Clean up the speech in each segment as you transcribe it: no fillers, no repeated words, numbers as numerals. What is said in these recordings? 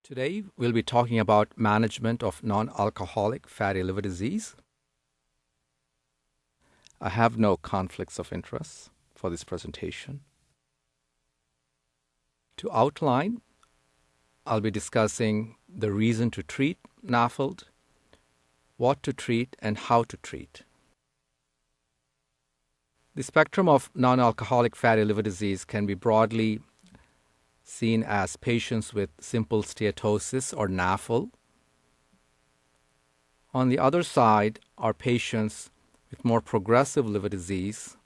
Today, we'll be talking about management of non-alcoholic fatty liver disease. I have no conflicts of interest for this presentation. To outline, I'll be discussing the reason to treat NAFLD, what to treat, and how to treat. The spectrum of non-alcoholic fatty liver disease can be broadly seen as patients with simple steatosis or NAFLD. On the other side are patients with more progressive liver disease,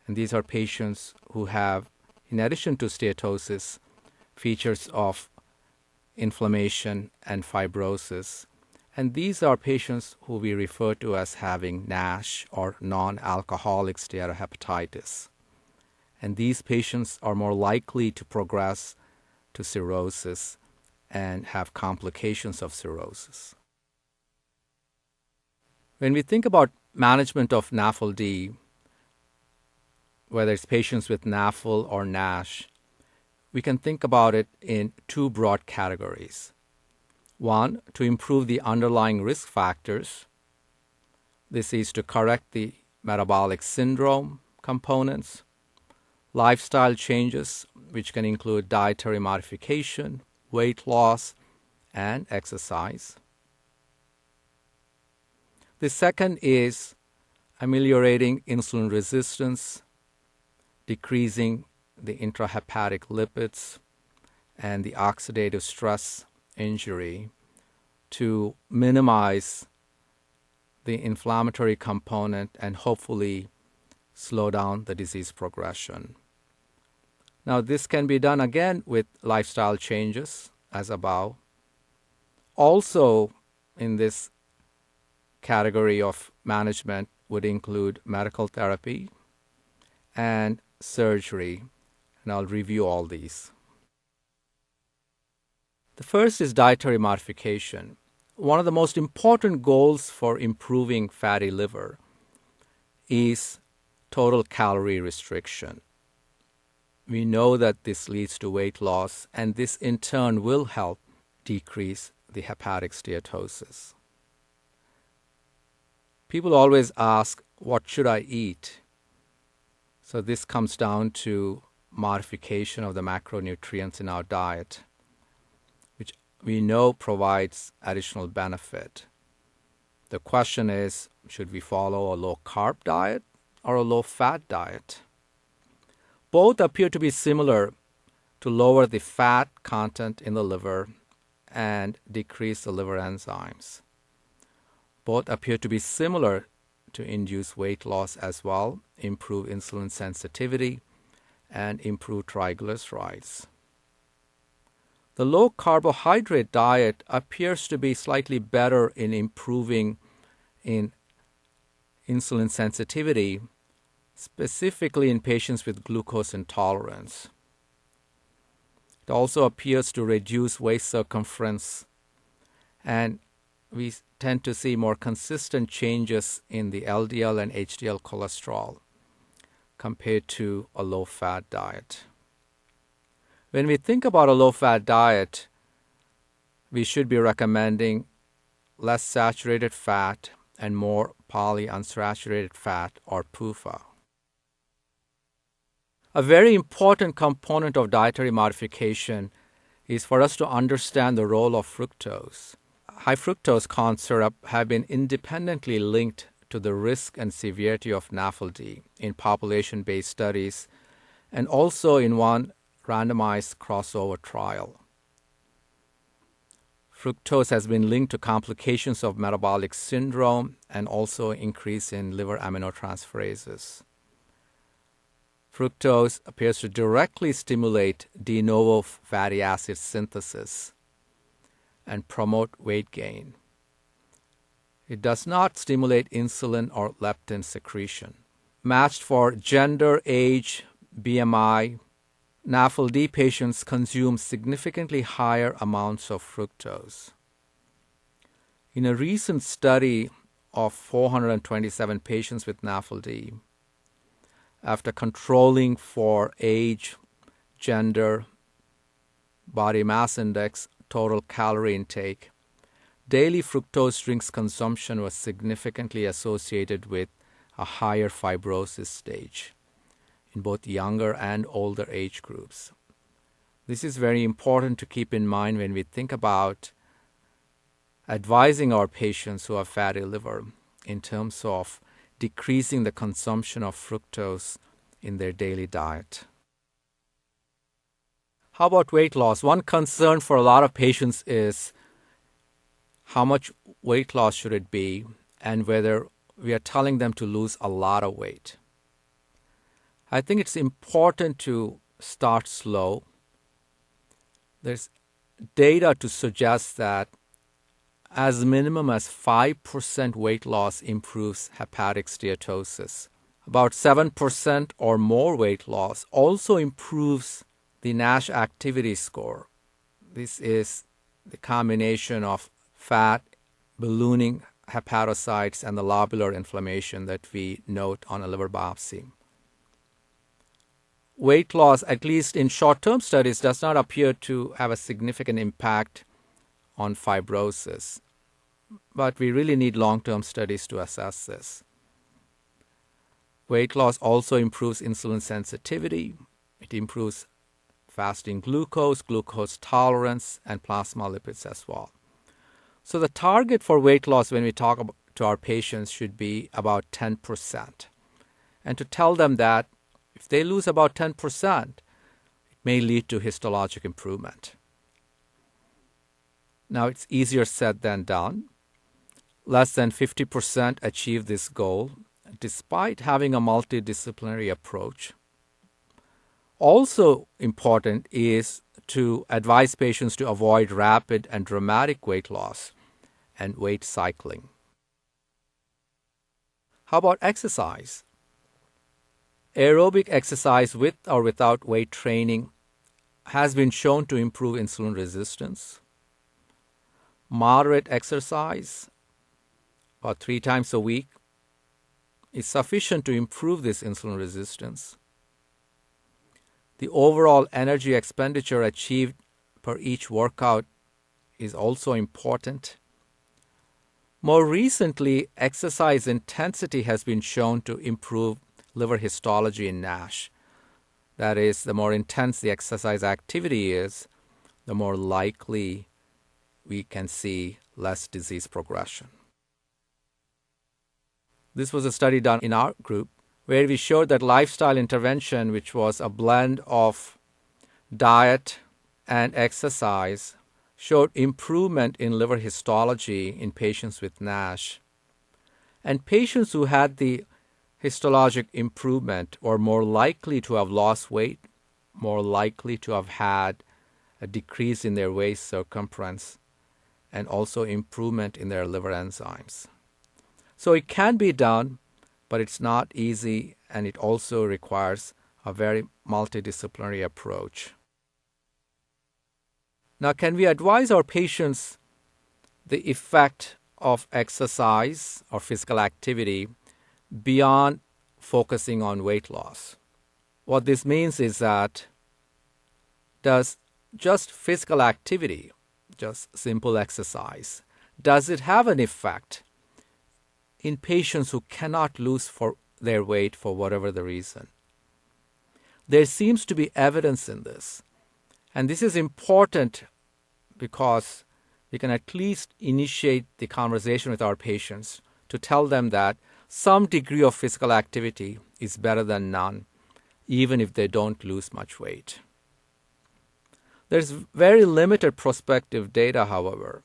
and these are patients who have, in addition to steatosis, features of inflammation and fibrosis. And these are patients who we refer to as having NASH or non-alcoholic steatohepatitis. And these patients are more likely to progress to cirrhosis and have complications of cirrhosis. When we think about management of NAFLD, whether it's patients with NAFL or NASH, we can think about it in two broad categories. One, to improve the underlying risk factors. This is to correct the metabolic syndrome components, lifestyle changes, which can include dietary modification, weight loss, and exercise. The second is ameliorating insulin resistance, decreasing the intrahepatic lipids, and the oxidative stress injury to minimize the inflammatory component and hopefully slow down the disease progression. Now, this can be done again with lifestyle changes as above. Also, in this category of management would include medical therapy and surgery, and I'll review all these. The first is dietary modification. One of the most important goals for improving fatty liver is total calorie restriction. We know that this leads to weight loss, and this in turn will help decrease the hepatic steatosis. People always ask, what should I eat? So this comes down to modification of the macronutrients in our diet, which we know provides additional benefit. The question is, should we follow a low-carb diet or a low-fat diet? Both appear to be similar to lower the fat content in the liver and decrease the liver enzymes. Both appear to be similar to induce weight loss as well, improve insulin sensitivity, and improve triglycerides. The low-carbohydrate diet appears to be slightly better in improving in insulin sensitivity, specifically in patients with glucose intolerance. It also appears to reduce waist circumference, and we tend to see more consistent changes in the LDL and HDL cholesterol compared to a low-fat diet. When we think about a low-fat diet, we should be recommending less saturated fat and more polyunsaturated fat, or PUFA. A very important component of dietary modification is for us to understand the role of fructose. High fructose corn syrup have been independently linked to the risk and severity of NAFLD in population-based studies and also in one randomized crossover trial. Fructose has been linked to complications of metabolic syndrome and also increase in liver aminotransferases. Fructose appears to directly stimulate de novo fatty acid synthesis and promote weight gain. It does not stimulate insulin or leptin secretion. Matched for gender, age, BMI, NAFLD patients consume significantly higher amounts of fructose. In a recent study of 427 patients with NAFLD, after controlling for age, gender, body mass index, total calorie intake, daily fructose drinks consumption was significantly associated with a higher fibrosis stage in both younger and older age groups. This is very important to keep in mind when we think about advising our patients who have fatty liver in terms of decreasing the consumption of fructose in their daily diet. How about weight loss? One concern for a lot of patients is how much weight loss should it be and whether we are telling them to lose a lot of weight. I think it's important to start slow. There's data to suggest that as minimum as 5% weight loss improves hepatic steatosis. About 7% or more weight loss also improves the NASH activity score. This is the combination of fat, ballooning hepatocytes, and the lobular inflammation that we note on a liver biopsy. Weight loss, at least in short-term studies, does not appear to have a significant impact on fibrosis, but we really need long-term studies to assess this. Weight loss also improves insulin sensitivity. It improves fasting glucose, glucose tolerance, and plasma lipids as well. So the target for weight loss when we talk to our patients should be about 10%. And to tell them that if they lose about 10%, it may lead to histologic improvement. Now, it's easier said than done. Less than 50% achieve this goal, despite having a multidisciplinary approach. Also important is to advise patients to avoid rapid and dramatic weight loss and weight cycling. How about exercise? Aerobic exercise with or without weight training has been shown to improve insulin resistance. Moderate exercise, about 3 times a week, is sufficient to improve this insulin resistance. The overall energy expenditure achieved per each workout is also important. More recently, exercise intensity has been shown to improve liver histology in NASH. That is, the more intense the exercise activity is, the more likely we can see less disease progression. This was a study done in our group where we showed that lifestyle intervention, which was a blend of diet and exercise, showed improvement in liver histology in patients with NASH. And patients who had the histologic improvement were more likely to have lost weight, more likely to have had a decrease in their waist circumference, and also improvement in their liver enzymes. So it can be done, but it's not easy, and it also requires a very multidisciplinary approach. Now, can we advise our patients the effect of exercise or physical activity beyond focusing on weight loss? What this means is that does just physical activity, just simple exercise, does it have an effect in patients who cannot lose their weight for whatever the reason? There seems to be evidence in this. And this is important because we can at least initiate the conversation with our patients to tell them that some degree of physical activity is better than none, even if they don't lose much weight. There's very limited prospective data, however.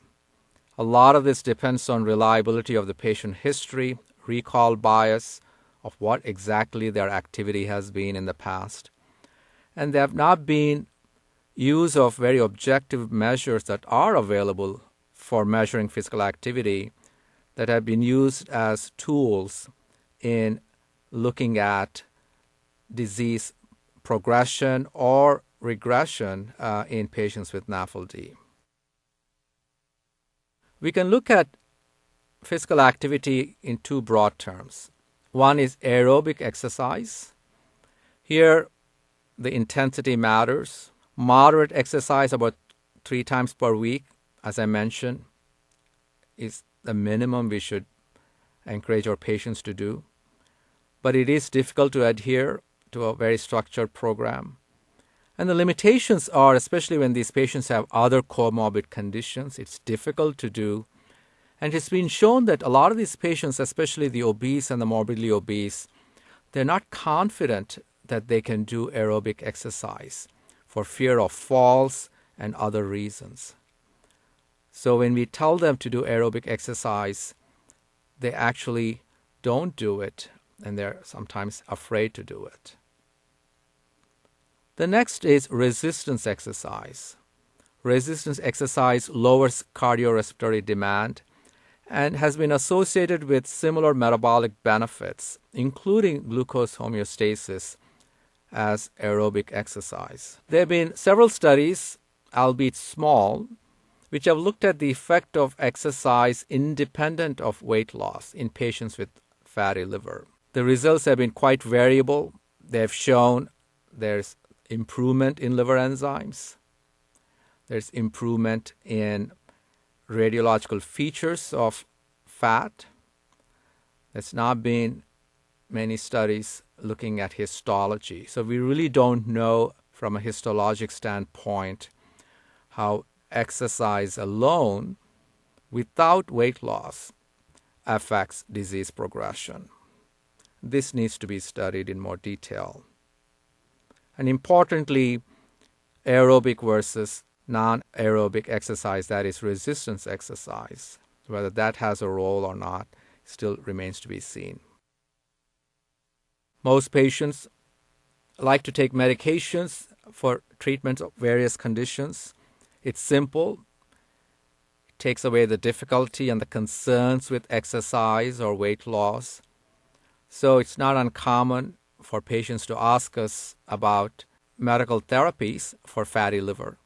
A lot of this depends on reliability of the patient history, recall bias of what exactly their activity has been in the past. And there have not been use of very objective measures that are available for measuring physical activity that have been used as tools in looking at disease progression or regression in patients with NAFLD. We can look at physical activity in 2 broad terms. One is aerobic exercise. Here, the intensity matters. Moderate exercise, about 3 times per week, as I mentioned, is the minimum we should encourage our patients to do. But it is difficult to adhere to a very structured program. And the limitations are, especially when these patients have other comorbid conditions, it's difficult to do. And it's been shown that a lot of these patients, especially the obese and the morbidly obese, they're not confident that they can do aerobic exercise for fear of falls and other reasons. So when we tell them to do aerobic exercise, they actually don't do it, and they're sometimes afraid to do it. The next is resistance exercise. Resistance exercise lowers cardiorespiratory demand and has been associated with similar metabolic benefits, including glucose homeostasis, as aerobic exercise. There have been several studies, albeit small, which have looked at the effect of exercise independent of weight loss in patients with fatty liver. The results have been quite variable. They have shown there's improvement in liver enzymes. There's improvement in radiological features of fat. There's not been many studies looking at histology. So we really don't know from a histologic standpoint how exercise alone without weight loss affects disease progression. This needs to be studied in more detail. And importantly, aerobic versus non-aerobic exercise, that is resistance exercise, whether that has a role or not, still remains to be seen. Most patients like to take medications for treatment of various conditions. It's simple. It takes away the difficulty and the concerns with exercise or weight loss. So it's not uncommon for patients to ask us about medical therapies for fatty liver.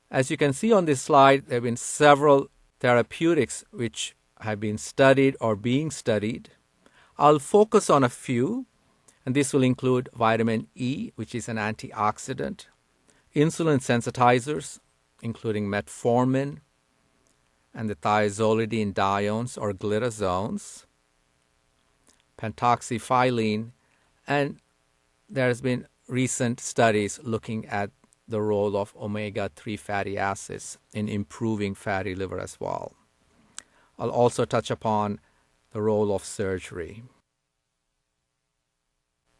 As you can see on this slide, there have been several therapeutics which have been studied or being studied. I'll focus on a few, and this will include vitamin E, which is an antioxidant, insulin sensitizers, including metformin, and the thiazolidinediones or glitazones, pentoxifylline, and there's been recent studies looking at the role of omega-3 fatty acids in improving fatty liver as well. I'll also touch upon the role of surgery.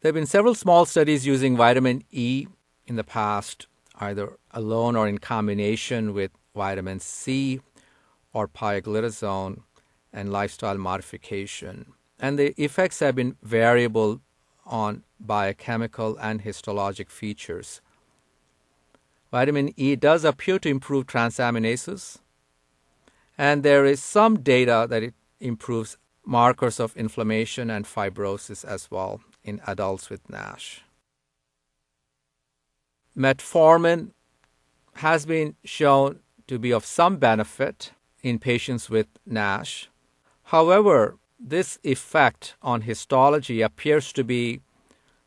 There have been several small studies using vitamin E in the past, either alone or in combination with vitamin C or pioglitazone and lifestyle modification. And the effects have been variable on biochemical and histologic features. Vitamin E does appear to improve transaminases, and there is some data that it improves markers of inflammation and fibrosis as well in adults with NASH. Metformin has been shown to be of some benefit in patients with NASH. However, this effect on histology appears to be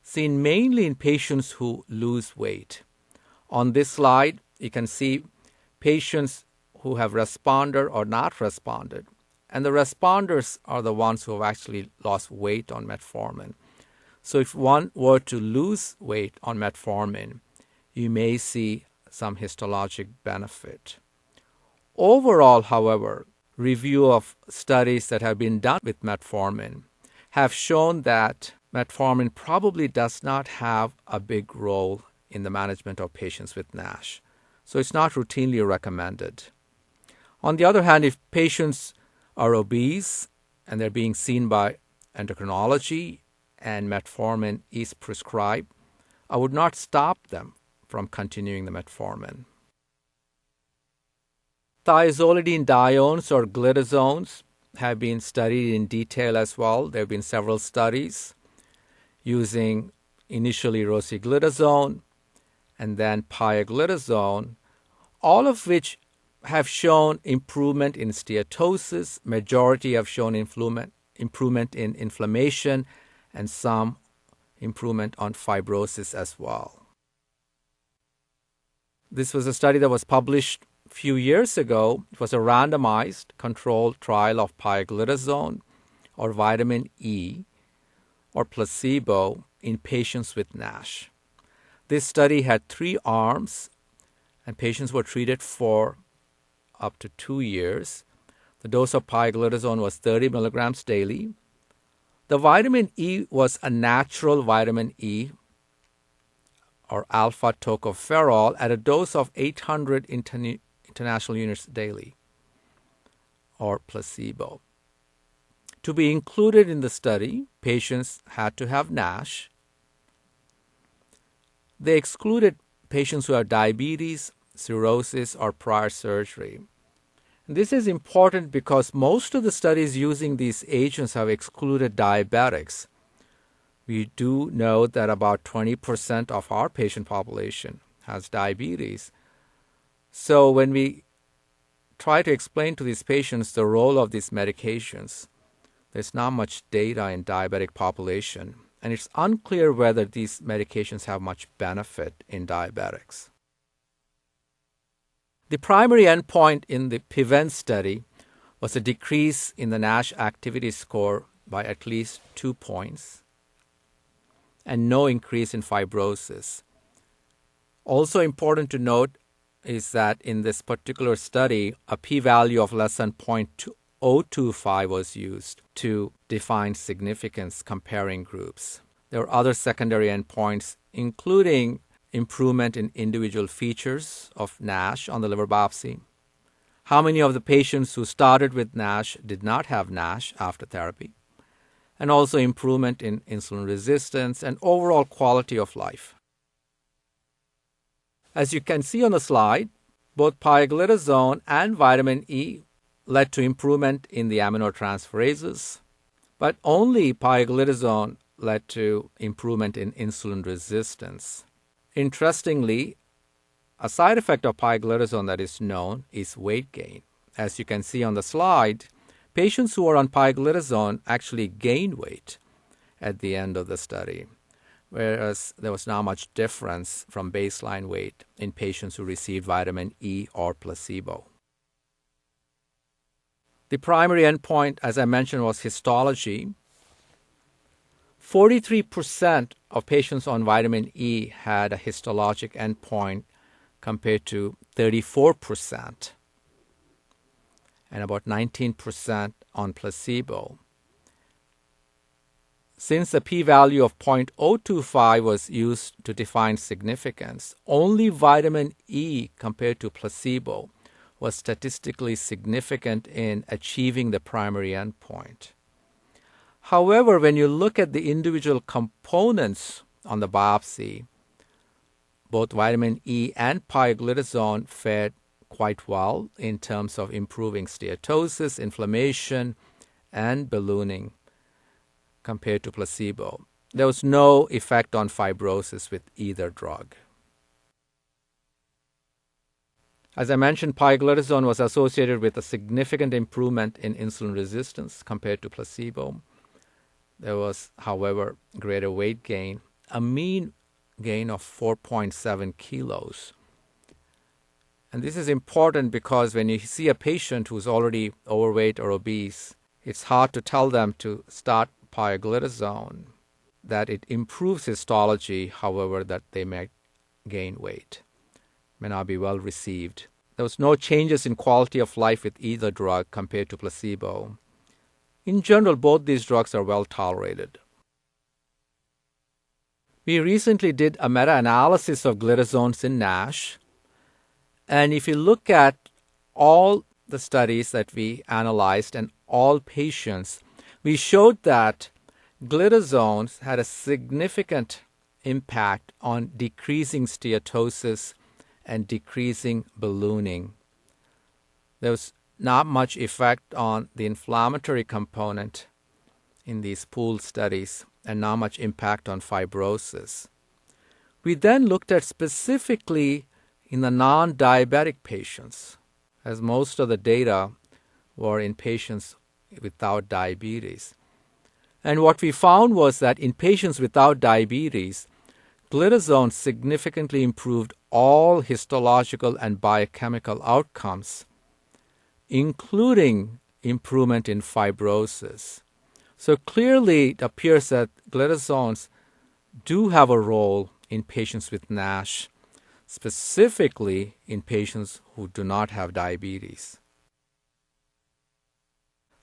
seen mainly in patients who lose weight. On this slide, you can see patients who have responded or not responded. And the responders are the ones who have actually lost weight on metformin. So if one were to lose weight on metformin, you may see some histologic benefit. Overall, however, review of studies that have been done with metformin have shown that metformin probably does not have a big role in the management of patients with NASH. So it's not routinely recommended. On the other hand, if patients are obese and they're being seen by endocrinology and metformin is prescribed, I would not stop them from continuing the metformin. Thiazolidinediones or glitazones have been studied in detail as well. There have been several studies using initially rosiglitazone and then pioglitazone, all of which have shown improvement in steatosis. Majority have shown improvement in inflammation and some improvement on fibrosis as well. This was a study that was published a few years ago. It was a randomized controlled trial of pioglitazone or vitamin E or placebo in patients with NASH. This study had 3 arms, and patients were treated for up to 2 years. The dose of pioglitazone was 30 milligrams daily. The vitamin E was a natural vitamin E or alpha tocopherol at a dose of 800 international units daily or placebo. To be included in the study, patients had to have NASH. They excluded patients who have diabetes, cirrhosis, or prior surgery. This is important because most of the studies using these agents have excluded diabetics. We do know that about 20% of our patient population has diabetes. So when we try to explain to these patients the role of these medications, there's not much data in diabetic population, and it's unclear whether these medications have much benefit in diabetics. The primary endpoint in the PIVENT study was a decrease in the NASH activity score by at least 2 points and no increase in fibrosis. Also important to note is that in this particular study, a p-value of less than 0.025 was used to define significance comparing groups. There were other secondary endpoints, including improvement in individual features of NASH on the liver biopsy, how many of the patients who started with NASH did not have NASH after therapy, and also improvement in insulin resistance and overall quality of life. As you can see on the slide, both pioglitazone and vitamin E led to improvement in the aminotransferases, but only pioglitazone led to improvement in insulin resistance. Interestingly, a side effect of pioglitazone that is known is weight gain. As you can see on the slide, patients who are on pioglitazone actually gained weight at the end of the study, whereas there was not much difference from baseline weight in patients who received vitamin E or placebo. The primary endpoint, as I mentioned, was histology. 43% of patients on vitamin E had a histologic endpoint compared to 34% and about 19% on placebo. Since the p-value of 0.025 was used to define significance, only vitamin E compared to placebo was statistically significant in achieving the primary endpoint. However, when you look at the individual components on the biopsy, both vitamin E and pioglitazone fared quite well in terms of improving steatosis, inflammation, and ballooning compared to placebo. There was no effect on fibrosis with either drug. As I mentioned, pioglitazone was associated with a significant improvement in insulin resistance compared to placebo. There was, however, greater weight gain, a mean gain of 4.7 kilos. And this is important because when you see a patient who's already overweight or obese, it's hard to tell them to start pioglitazone, that it improves histology, however, that they may gain weight. May not be well received. There was no changes in quality of life with either drug compared to placebo. In general, both these drugs are well tolerated. We recently did a meta-analysis of glitazones in NASH, and if you look at all the studies that we analyzed and all patients, we showed that glitazones had a significant impact on decreasing steatosis and decreasing ballooning. There was not much effect on the inflammatory component in these pooled studies and not much impact on fibrosis. We then looked at specifically in the non-diabetic patients, as most of the data were in patients without diabetes. And what we found was that in patients without diabetes, glitazone significantly improved all histological and biochemical outcomes, including improvement in fibrosis. So clearly it appears that glitazones do have a role in patients with NASH, specifically in patients who do not have diabetes.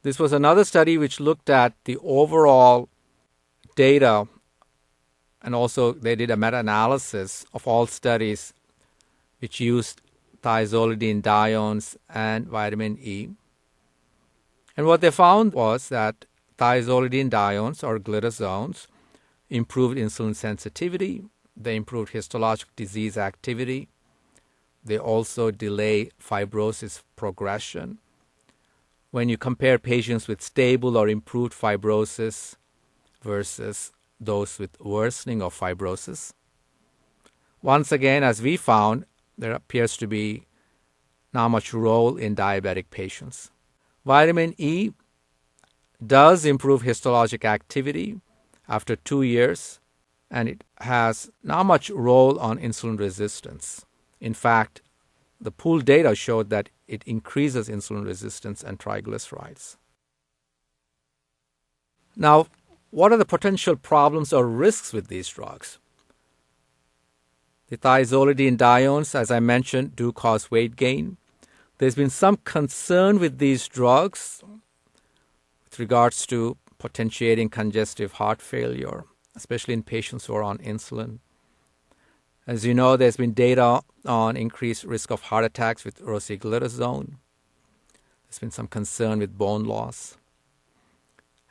This was another study which looked at the overall data, and also they did a meta-analysis of all studies which used thiazolidinediones and vitamin E. And what they found was that thiazolidinediones, or glitazones, improved insulin sensitivity, they improved histologic disease activity, they also delay fibrosis progression. When you compare patients with stable or improved fibrosis versus those with worsening of fibrosis, once again, as we found, there appears to be not much role in diabetic patients. Vitamin E does improve histologic activity after 2 years, and it has not much role on insulin resistance. In fact, the pooled data showed that it increases insulin resistance and triglycerides. Now, what are the potential problems or risks with these drugs? The thiazolidinediones, as I mentioned, do cause weight gain. There's been some concern with these drugs with regards to potentiating congestive heart failure, especially in patients who are on insulin. As you know, there's been data on increased risk of heart attacks with rosiglitazone. There's been some concern with bone loss.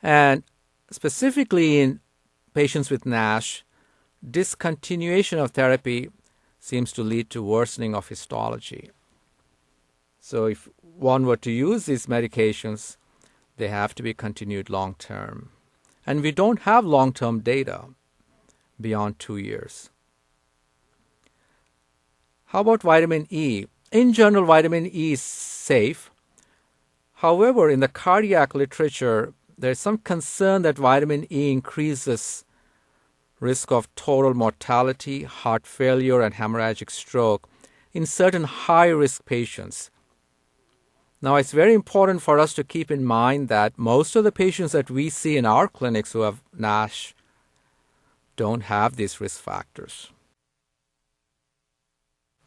And specifically in patients with NASH, discontinuation of therapy seems to lead to worsening of histology. So if one were to use these medications, they have to be continued long-term. And we don't have long-term data beyond 2 years. How about vitamin E? In general, vitamin E is safe. However, in the cardiac literature, there's some concern that vitamin E increases risk of total mortality, heart failure, and hemorrhagic stroke in certain high-risk patients. Now, it's very important for us to keep in mind that most of the patients that we see in our clinics who have NASH don't have these risk factors.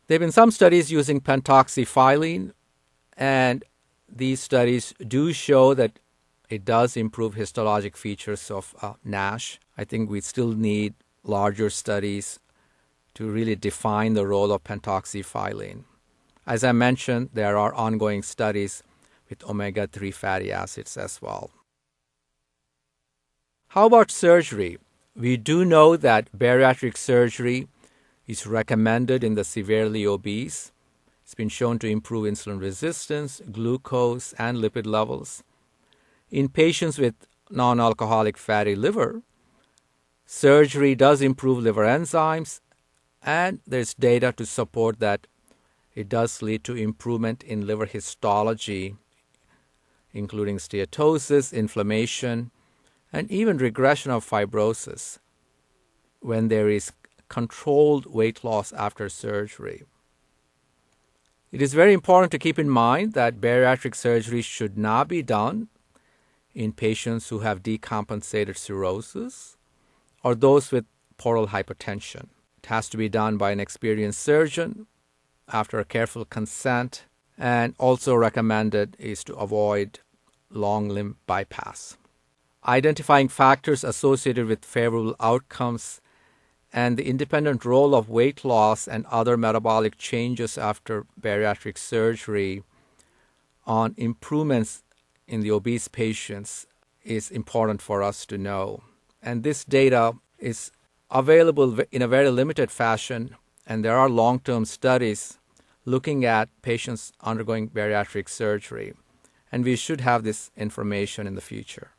There have been some studies using pentoxifylline, and these studies do show that it does improve histologic features of NASH. I think we still need larger studies to really define the role of pentoxifylline. As I mentioned, there are ongoing studies with omega-3 fatty acids as well. How about surgery? We do know that bariatric surgery is recommended in the severely obese. It's been shown to improve insulin resistance, glucose, and lipid levels. In patients with non-alcoholic fatty liver, surgery does improve liver enzymes, and there's data to support that it does lead to improvement in liver histology, including steatosis, inflammation, and even regression of fibrosis when there is controlled weight loss after surgery. It is very important to keep in mind that bariatric surgery should not be done in patients who have decompensated cirrhosis or those with portal hypertension. It has to be done by an experienced surgeon after a careful consent, and also recommended is to avoid long limb bypass. Identifying factors associated with favorable outcomes and the independent role of weight loss and other metabolic changes after bariatric surgery on improvements in the obese patients is important for us to know. And this data is available in a very limited fashion, and there are long-term studies looking at patients undergoing bariatric surgery, and we should have this information in the future.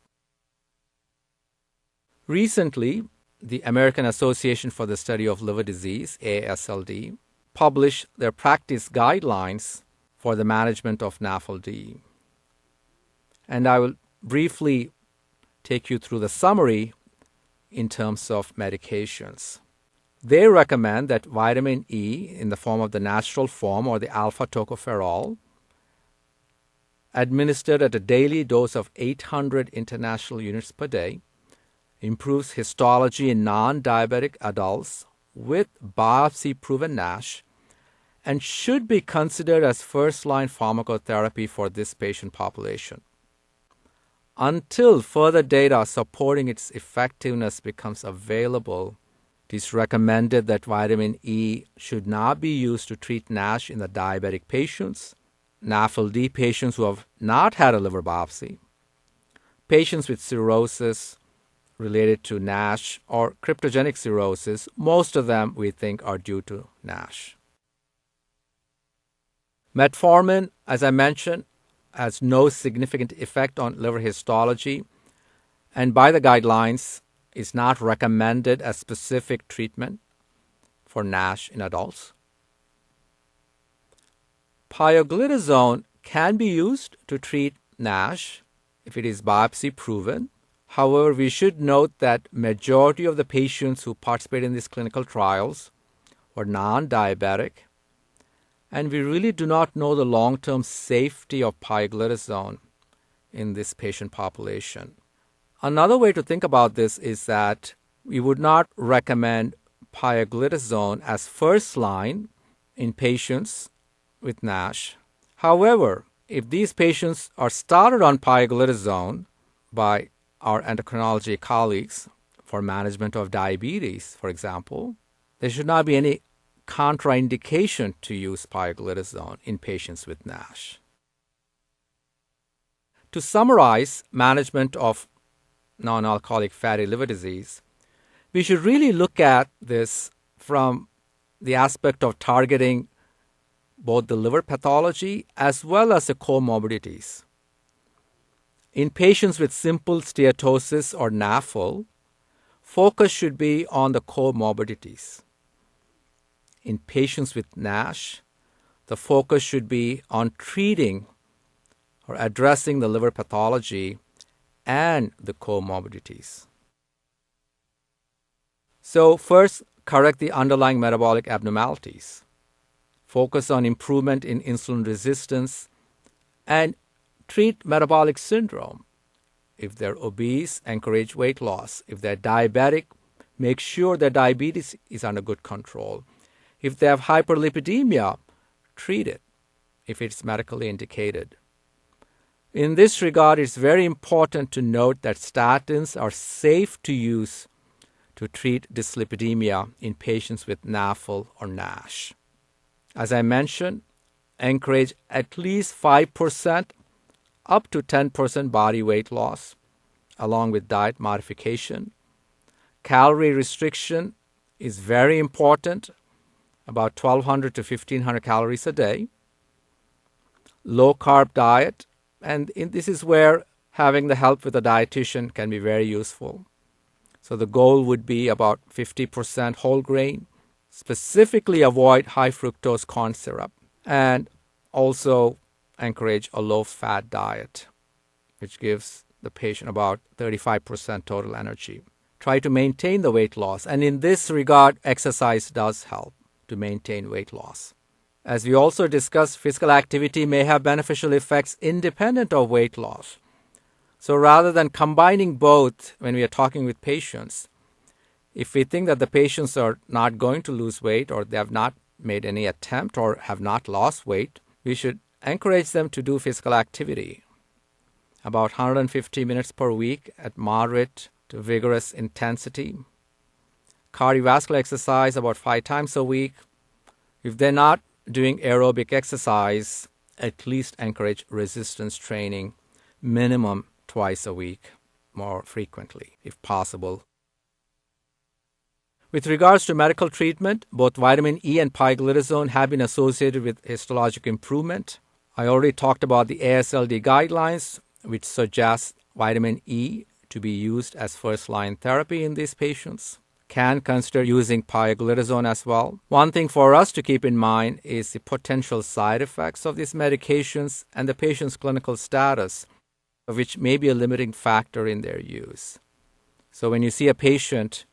Recently, the American Association for the Study of Liver Disease, AASLD, published their practice guidelines for the management of NAFLD. And I will briefly take you through the summary in terms of medications. They recommend that vitamin E in the form of the natural form or the alpha tocopherol, administered at a daily dose of 800 international units per day, improves histology in non-diabetic adults with biopsy-proven NASH and should be considered as first-line pharmacotherapy for this patient population. Until further data supporting its effectiveness becomes available, it is recommended that vitamin E should not be used to treat NASH in the diabetic patients, NAFLD patients who have not had a liver biopsy, patients with cirrhosis related to NASH or cryptogenic cirrhosis. Most of them we think are due to NASH. Metformin, as I mentioned, has no significant effect on liver histology and by the guidelines is not recommended as specific treatment for NASH in adults. Pioglitazone can be used to treat NASH if it is biopsy proven. However, we should note that majority of the patients who participate in these clinical trials were non-diabetic, and we really do not know the long-term safety of pioglitazone in this patient population. Another way to think about this is that we would not recommend pioglitazone as first line in patients with NASH. However, if these patients are started on pioglitazone by our endocrinology colleagues for management of diabetes, for example, there should not be any contraindication to use pioglitazone in patients with NASH. To summarize management of non-alcoholic fatty liver disease, we should really look at this from the aspect of targeting both the liver pathology as well as the comorbidities. In patients with simple steatosis or NAFLD, focus should be on the comorbidities. In patients with NASH, the focus should be on treating or addressing the liver pathology and the comorbidities. So first, correct the underlying metabolic abnormalities. Focus on improvement in insulin resistance and treat metabolic syndrome. If they're obese, encourage weight loss. If they're diabetic, make sure their diabetes is under good control. If they have hyperlipidemia, treat it if it's medically indicated. In this regard, it's very important to note that statins are safe to use to treat dyslipidemia in patients with NAFLD or NASH. As I mentioned, encourage at least 5% up to 10% body weight loss, along with diet modification. Calorie restriction is very important, about 1,200 to 1,500 calories a day. Low-carb diet, and this is where having the help with a dietitian can be very useful. So the goal would be about 50% whole grain, specifically avoid high fructose corn syrup, and also encourage a low-fat diet, which gives the patient about 35% total energy. Try to maintain the weight loss, and in this regard, exercise does help to maintain weight loss. As we also discussed, physical activity may have beneficial effects independent of weight loss. So rather than combining both when we are talking with patients, if we think that the patients are not going to lose weight or they have not made any attempt or have not lost weight, we should encourage them to do physical activity, about 150 minutes per week at moderate to vigorous intensity. Cardiovascular exercise about 5 times a week. If they're not doing aerobic exercise, at least encourage resistance training, minimum twice a week, more frequently if possible. With regards to medical treatment, both vitamin E and pioglitazone have been associated with histologic improvement. I already talked about the AASLD guidelines, which suggest vitamin E to be used as first-line therapy in these patients. Can consider using pioglitazone as well. One thing for us to keep in mind is the potential side effects of these medications and the patient's clinical status, which may be a limiting factor in their use. So when you see a patient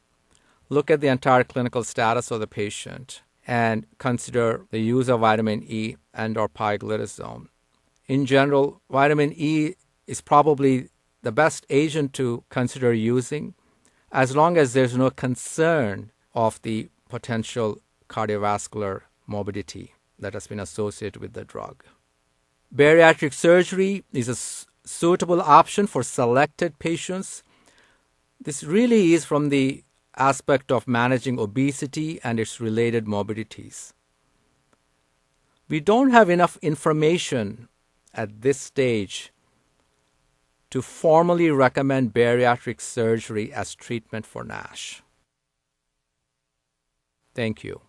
look at the entire clinical status of the patient and consider the use of vitamin E and or pioglitazone. In general, vitamin E is probably the best agent to consider using as long as there's no concern of the potential cardiovascular morbidity that has been associated with the drug. Bariatric surgery is a suitable option for selected patients. This really is from the aspect of managing obesity and its related morbidities. We don't have enough information at this stage to formally recommend bariatric surgery as treatment for NASH. Thank you.